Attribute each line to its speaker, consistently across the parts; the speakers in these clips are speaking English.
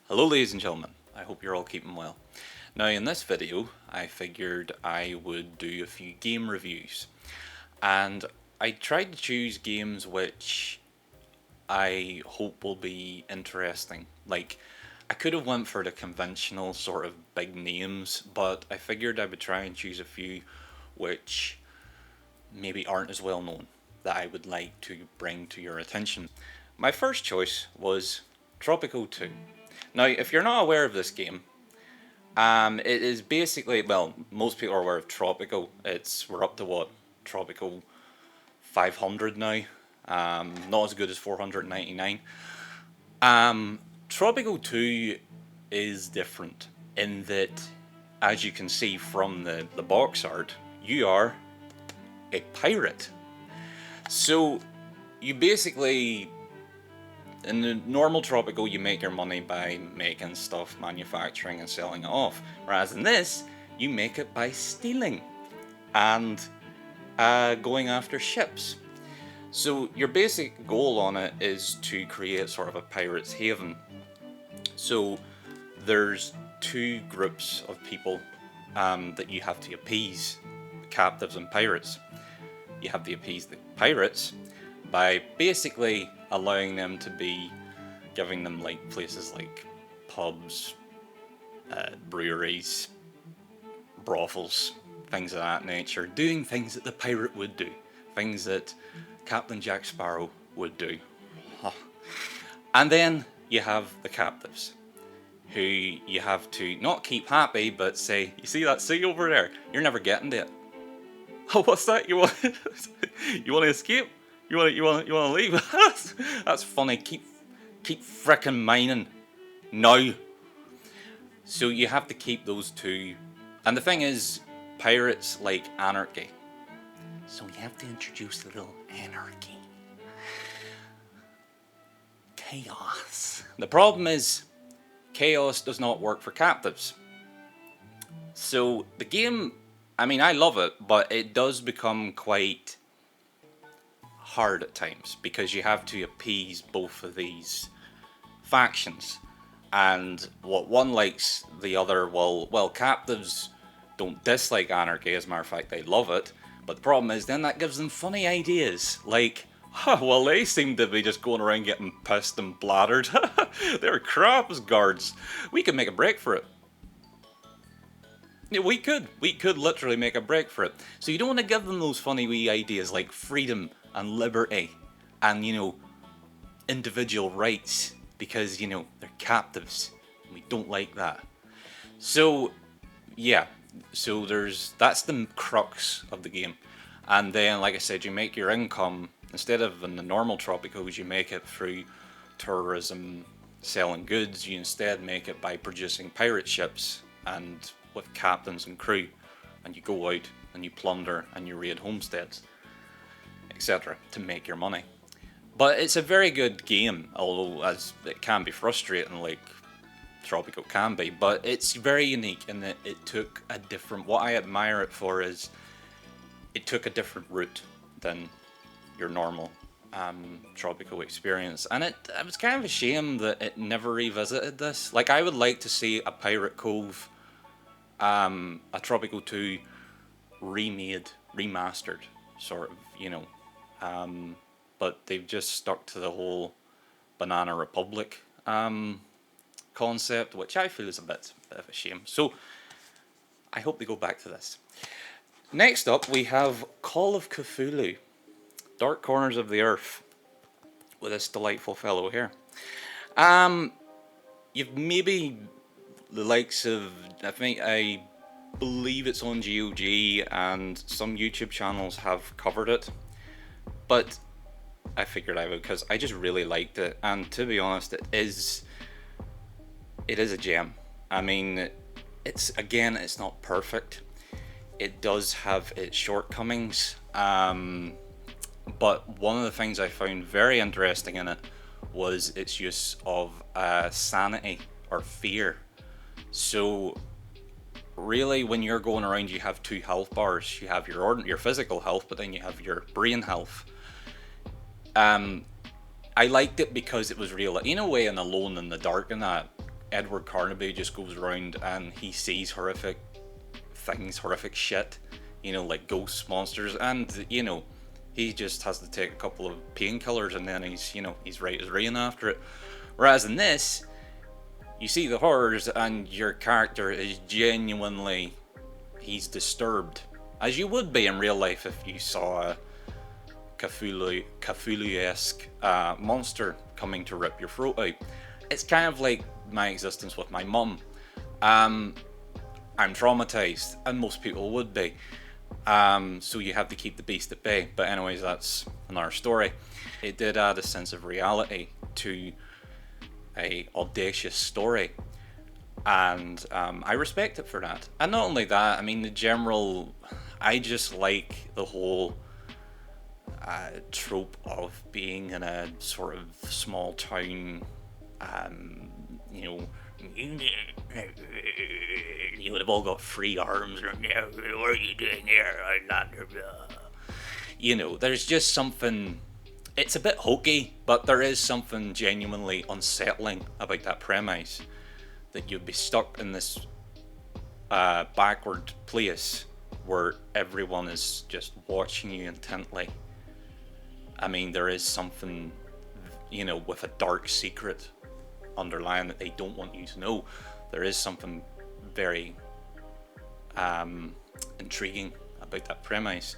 Speaker 1: Hello ladies and gentlemen, I hope you're all keeping well. Now in this video I figured I would do a few game reviews, and I tried to choose games which I hope will be interesting. Like, I could have went for the conventional sort of big names, but I figured I would try and choose a few which maybe aren't as well known that I would like to bring to your attention. My first choice was Tropico 2. Now, if you're not aware of this game, it is basically, well, most people are aware of Tropico. We're up to what, Tropico 500 now. Not as good as 499. Tropico 2 is different in that, as you can see from the box art, you are a pirate. So you basically, in the normal Tropico, you make your money by making stuff, manufacturing and selling it off. Whereas in this, you make it by stealing and going after ships. So your basic goal on it is to create sort of a pirate's haven. So there's two groups of people that you have to appease, captives and pirates. You have to appease the pirates by basically allowing them to be, giving them like places like pubs, breweries, brothels, things of that nature, doing things that the pirate would do, things that Captain Jack Sparrow would do. And then you have the captives, who you have to not keep happy, but say, you see that sea over there? You're never getting to it. Oh, what's that? You want you want to escape? You want to leave? That's funny. Keep frickin' mining now. So you have to keep those two. And the thing is, pirates like anarchy. So you have to introduce a little anarchy. Chaos. The problem is, chaos does not work for captives. So the game, I mean, I love it, but it does become quite hard at times because you have to appease both of these factions. And what one likes, the other, well, captives don't dislike anarchy, as a matter of fact, they love it. But the problem is, then that gives them funny ideas, like, well, they seem to be just going around getting pissed and bladdered. They're crap as guards. We could make a break for it. Yeah, we could literally make a break for it. So you don't want to give them those funny wee ideas like freedom and liberty and, individual rights, because, they're captives. And we don't like that. So, yeah. So that's the crux of the game. And then, like I said, you make your income, instead of in the normal Tropicos, you make it through tourism, selling goods. You instead make it by producing pirate ships and with captains and crew, and you go out and you plunder and you raid homesteads, etc. to make your money. But it's a very good game, although as it can be frustrating like Tropico can be, but it's very unique in that it took a different, what I admire it for is it took a different route than your normal Tropico experience, and it was kind of a shame that it never revisited this. Like, I would like to see a Pirate Cove, a Tropico 2 remade, remastered, sort of, but they've just stuck to the whole Banana Republic concept, which I feel is a bit of a shame. So I hope they go back to this. Next up, we have Call of Cthulhu, Dark Corners of the Earth, with this delightful fellow here. You've maybe the likes of, I believe it's on GOG, and some YouTube channels have covered it, but I figured I would because I just really liked it, and to be honest, it is a gem. I mean, it's not perfect. It does have its shortcomings, but one of the things I found very interesting in it was its use of sanity or fear. So really, when you're going around, you have two health bars. You have your physical health, but then you have your brain health. I liked it because it was real. In a way, and alone in the dark and that, Edward Carnaby just goes around and he sees horrific things, horrific shit, like ghosts, monsters, and he just has to take a couple of painkillers and then he's right as rain after it. Whereas in this, you see the horrors and your character is genuinely, he's disturbed, as you would be in real life if you saw a Cthulhu-esque monster coming to rip your throat out. It's kind of like my existence with my mum. I'm traumatized, and most people would be. So you have to keep the beast at bay. But anyways, that's another story. It did add a sense of reality to a audacious story, and I respect it for that. And not only that, I mean, I just like the whole trope of being in a sort of small town, they've all got free arms. What are you doing here, Outlander? There's just something. It's a bit hokey, but there is something genuinely unsettling about that premise, that you'd be stuck in this backward place where everyone is just watching you intently. I mean, there is something, with a dark secret underlying that they don't want you to know. There is something very intriguing about that premise.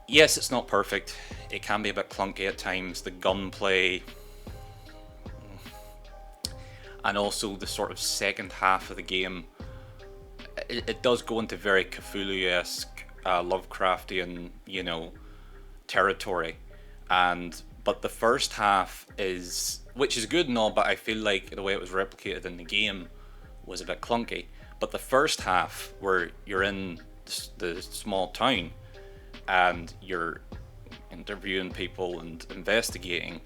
Speaker 1: Yes, it's not perfect. It can be a bit clunky at times. The gunplay, and also the sort of second half of the game, it does go into very Cthulhu-esque, Lovecraftian, territory. But the first half which is good and all, but I feel like the way it was replicated in the game was a bit clunky. But the first half, where you're in the small town and you're interviewing people and investigating,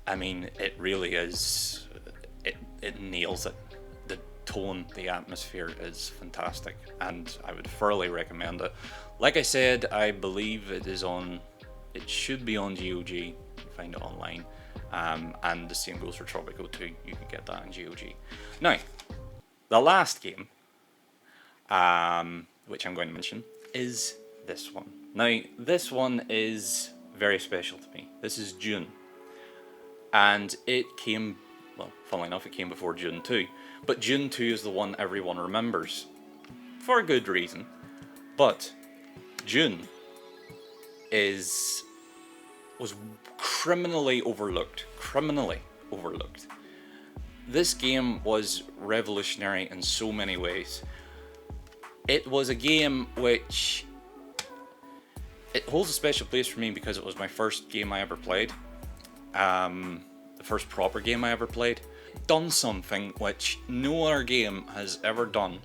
Speaker 1: I mean, it really is, it nails it. The tone, the atmosphere is fantastic, and I would thoroughly recommend it. Like I said, I believe it should be on GOG. You can find it online. And the same goes for Tropico too. You can get that on GOG. Now, the last game, which I'm going to mention, is this one. Now, this one is very special to me. This is Dune. And it came, well, funnily enough, it came before Dune 2. But Dune 2 is the one everyone remembers. For a good reason. But Dune was criminally overlooked. This game was revolutionary in so many ways. It was a game which, it holds a special place for me because it was my first game I ever played. The first proper game I ever played. Done something which no other game has ever done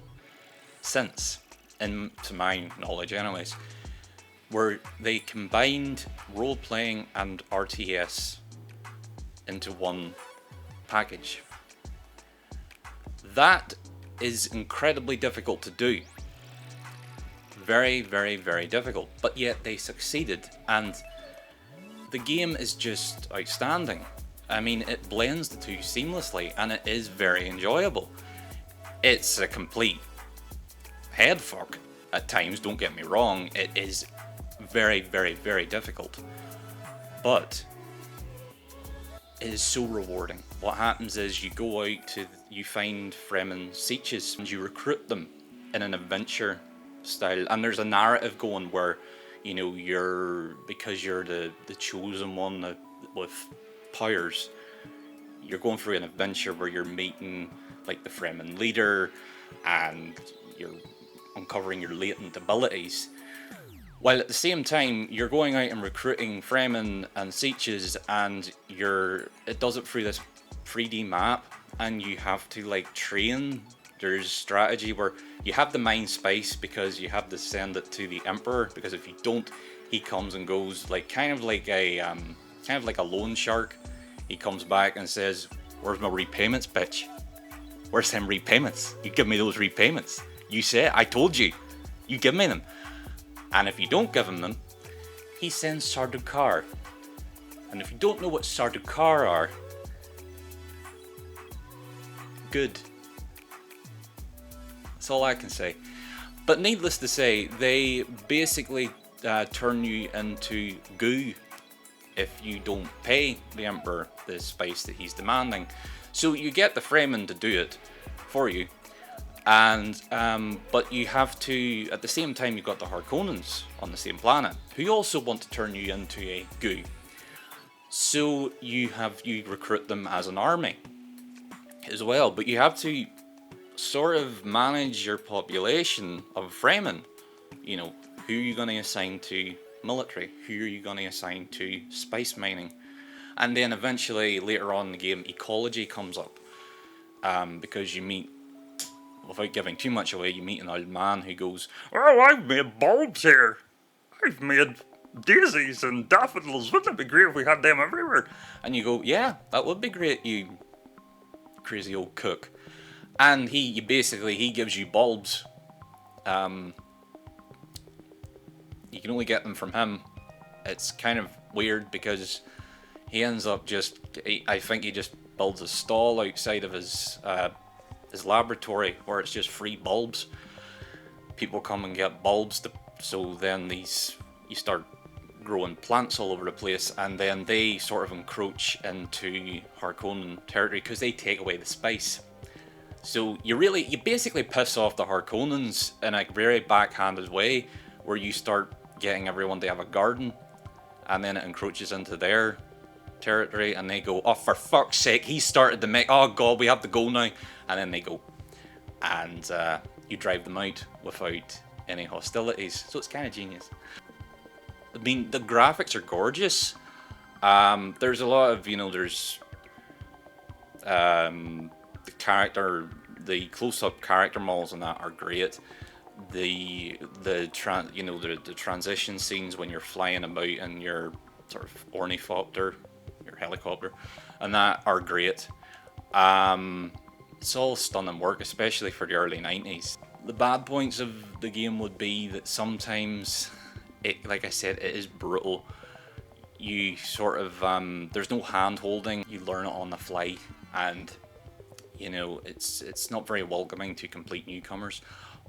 Speaker 1: since, to my knowledge anyways, where they combined role-playing and RTS into one package. That is incredibly difficult to do. Very, very, very difficult. But yet they succeeded, and the game is just outstanding. I mean, it blends the two seamlessly, and it is very enjoyable. It's a complete headfuck at times, don't get me wrong. It is very, very, very difficult. But it is so rewarding. What happens is you go out you find Fremen sieges and you recruit them in an adventure style. And there's a narrative going where, because you're the chosen one with powers, you're going through an adventure where you're meeting like the Fremen leader and you're uncovering your latent abilities. While at the same time, you're going out and recruiting Fremen and sieges, and it does it through this 3D map, and you have to train. There's strategy where you have the mind space because you have to send it to the Emperor, because if you don't, he comes and goes kind of like a loan shark. He comes back and says, "Where's my repayments, bitch? Where's them repayments? You give me those repayments. You say, I told you. You give me them." And if you don't give him them, he sends Sardaukar. And if you don't know what Sardaukar are, good. That's all I can say. But needless to say, they basically turn you into goo if you don't pay the Emperor the spice that he's demanding. So you get the Fremen to do it for you, and but you have to, at the same time, you've got the Harkonnens on the same planet who also want to turn you into a goo. So you recruit them as an army as well, but you have to sort of manage your population of Fremen. You know, who are you going to assign to military? Who are you going to assign to spice mining? And then eventually, later on in the game, ecology comes up. Because you meet, without giving too much away, you meet an old man who goes, "Oh, I've made bulbs here. I've made daisies and daffodils. Wouldn't it be great if we had them everywhere?" And you go, "Yeah, that would be great, you crazy old cook." And he gives you bulbs. You can only get them from him. It's kind of weird because he ends up I think he just builds a stall outside of his laboratory where it's just free bulbs. People come and get bulbs, so then you start growing plants all over the place, and then they sort of encroach into Harkonnen territory because they take away the spice. So you basically piss off the Harkonnens in a very backhanded way, where you start getting everyone to have a garden, and then it encroaches into their territory, and they go, "Oh, for fuck's sake, he started to make, oh god, we have to go now," and then they go, and you drive them out without any hostilities. So it's kind of genius. I mean, the graphics are gorgeous. There's a lot of, there's the close-up character models and that are great. The transition scenes when you're flying about in your sort of ornithopter, your helicopter, and that are great. It's all stunning work, especially for the early 90s. The bad points of the game would be that sometimes like I said, it is brutal. You sort of, there's no hand holding, you learn it on the fly, and it's not very welcoming to complete newcomers.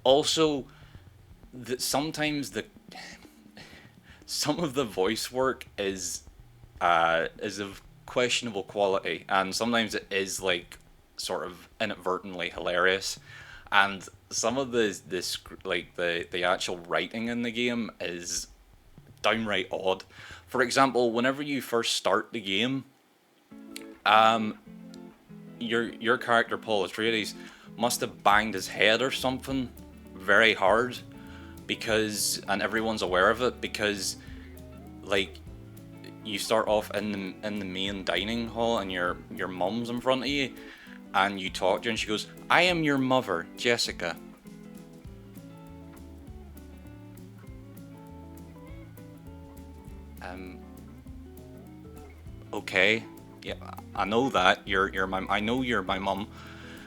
Speaker 1: Also, sometimes some of the voice work is of questionable quality, and sometimes it is like sort of inadvertently hilarious, and some of the actual writing in the game is downright odd. For example, whenever you first start the game, your character Paul Atreides must have banged his head or something very hard, and everyone's aware of it, because like you start off in the main dining hall and your mum's in front of you, and you talk to her and she goes, "I am your mother, Jessica." Okay, yeah, I know that I know you're my mum.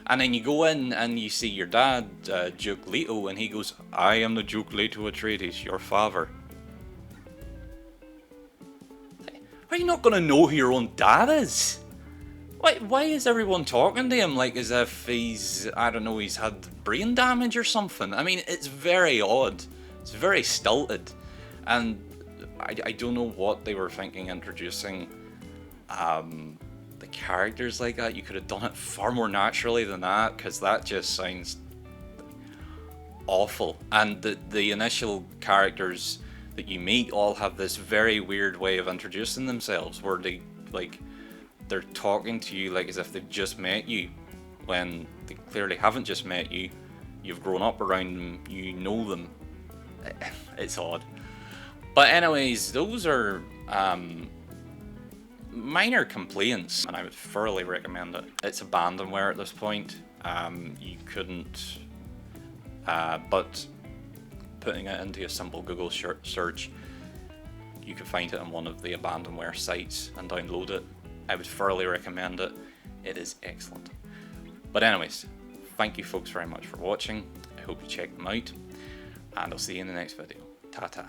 Speaker 1: And then you go in and you see your dad, Duke Leto, and he goes, "I am the Duke Leto Atreides, your father." Are you not gonna know who your own dad is? Why is everyone talking to him like as if he's, I don't know, he's had brain damage or something? I mean, it's very odd. It's very stilted. And I don't know what they were thinking introducing the characters like that. You could have done it far more naturally than that, because that just sounds awful. And the initial characters that you meet all have this very weird way of introducing themselves, where they're talking to you like as if they've just met you, when they clearly haven't just met you. You've grown up around them, you know them. It's odd. But anyways, those are minor complaints, and I would thoroughly recommend it. It's abandonware at this point. You couldn't, but putting it into a simple Google search, you can find it on one of the abandonware sites and download it. I would thoroughly recommend it. It is excellent. But anyways, thank you folks very much for watching. I hope you check them out, and I'll see you in the next video. Ta-ta.